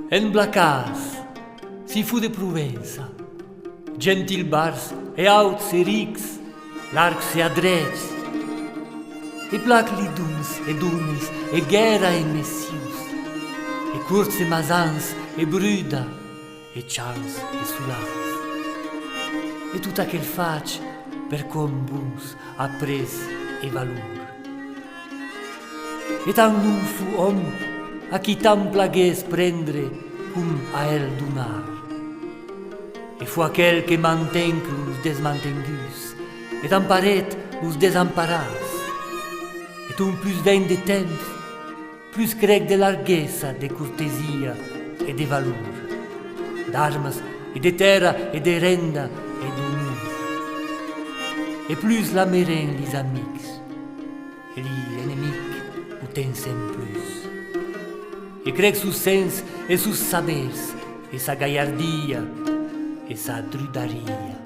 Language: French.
En Blacatz, si fu de Proensa, gentil bars e auts e rics, largs e adrets, e plac li duns e dunis, e guerra e messius, e curts e masans, e bruda, e chans e sulans. E tot aquel faig per com vos apres e valor. E tant non fu om a qui tant plagués prendre cum a el donar. E fu aquel que mantenc los desmantengus, et emparet los desamparats. Et un plus ven de temps, plus crec de larguesa, de cortesia e de valor, d'armes e de terra e de renda e d'honor. E plus la meren lis amics, e li enemic ho tensen plus. E crec sus sens e sus sabers, e sa gallardia, e sa drudaria.